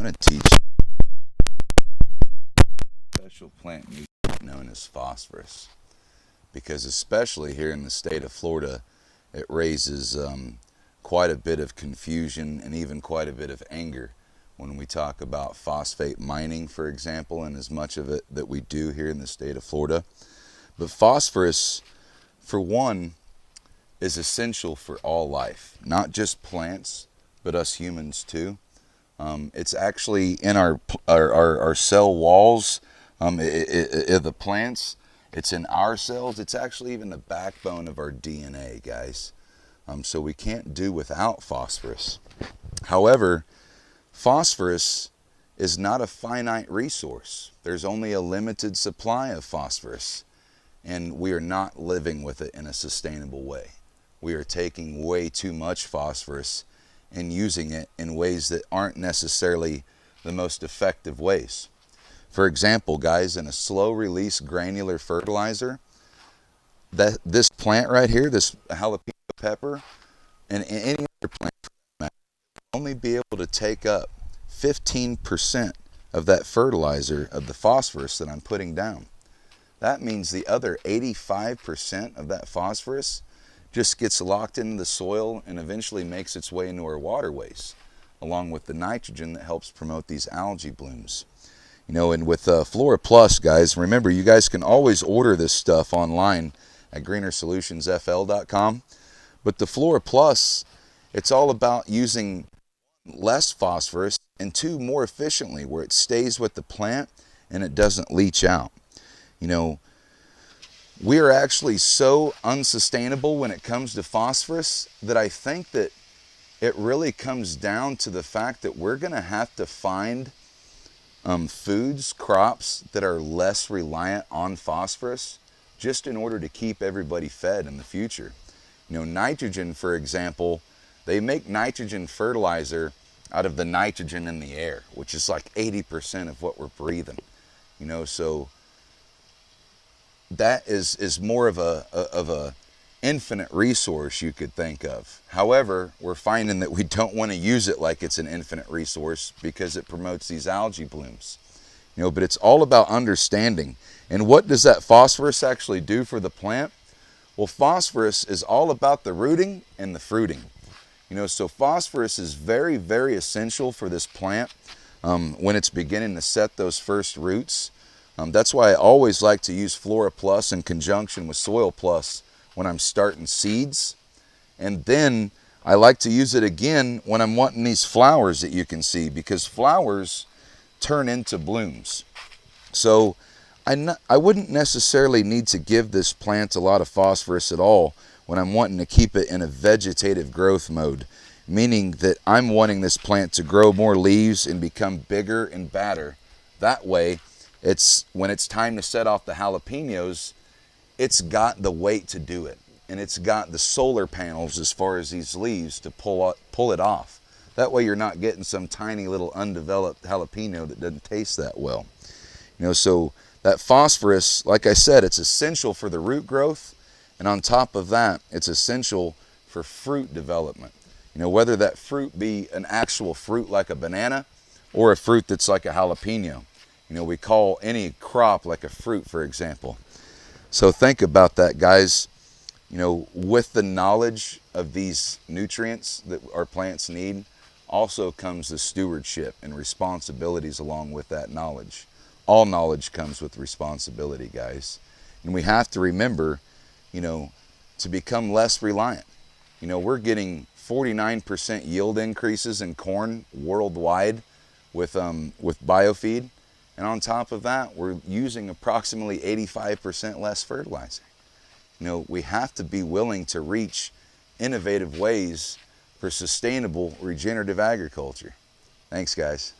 going to teach a special plant nutrient known as phosphorus, because especially here in the state of Florida, it raises quite a bit of confusion and even quite a bit of anger when we talk about phosphate mining, for example, and as much of it that we do here in the state of Florida. But phosphorus, for one, is essential for all life, not just plants, but us humans too. It's actually in our cell walls, the plants. It's in our cells. It's actually even the backbone of our DNA, guys. So we can't do without phosphorus. However, phosphorus is not a finite resource. There's only a limited supply of phosphorus, and we are not living with it in a sustainable way. We are taking way too much phosphorus and using it in ways that aren't necessarily the most effective ways. For example, guys, in a slow release granular fertilizer, this plant right here, this jalapeno pepper, and any other plant for that matter, will only be able to take up 15% of that fertilizer, of the phosphorus that I'm putting down. That means the other 85% of that phosphorus just gets locked into the soil and eventually makes its way into our waterways, along with the nitrogen that helps promote these algae blooms. And with Flora Plus, guys, remember, you guys can always order this stuff online at greenersolutionsfl.com. But the Flora Plus, it's all about using less phosphorus and two, more efficiently, where it stays with the plant and it doesn't leach out. We are actually so unsustainable when it comes to phosphorus that I think that it really comes down to the fact that we're going to have to find foods, crops that are less reliant on phosphorus just in order to keep everybody fed in the future. Nitrogen, for example, they make nitrogen fertilizer out of the nitrogen in the air, which is like 80% of what we're breathing. So that is more of a infinite resource you could think of. However, we're finding that we don't want to use it like it's an infinite resource because it promotes these algae blooms. But it's all about understanding. And what does that phosphorus actually do for the plant? Well, phosphorus is all about the rooting and the fruiting. So phosphorus is very, very essential for this plant when it's beginning to set those first roots. That's why I always like to use Flora Plus in conjunction with Soil Plus when I'm starting seeds. And then I like to use it again when I'm wanting these flowers that you can see, because flowers turn into blooms. So I wouldn't necessarily need to give this plant a lot of phosphorus at all when I'm wanting to keep it in a vegetative growth mode, meaning that I'm wanting this plant to grow more leaves and become bigger and badder. That way, when it's time to set off the jalapenos, it's got the weight to do it, and it's got the solar panels as far as these leaves to pull it off. That way you're not getting some tiny little undeveloped jalapeno that doesn't taste that well. So that phosphorus, like I said, it's essential for the root growth, and on top of that, it's essential for fruit development. Whether that fruit be an actual fruit like a banana or a fruit that's like a jalapeno. We call any crop like a fruit, for example. So think about that, guys. With the knowledge of these nutrients that our plants need, also comes the stewardship and responsibilities along with that knowledge. All knowledge comes with responsibility, guys. And we have to remember, to become less reliant. We're getting 49% yield increases in corn worldwide with biofeed. And on top of that, we're using approximately 85% less fertilizer. We have to be willing to reach innovative ways for sustainable regenerative agriculture. Thanks, guys.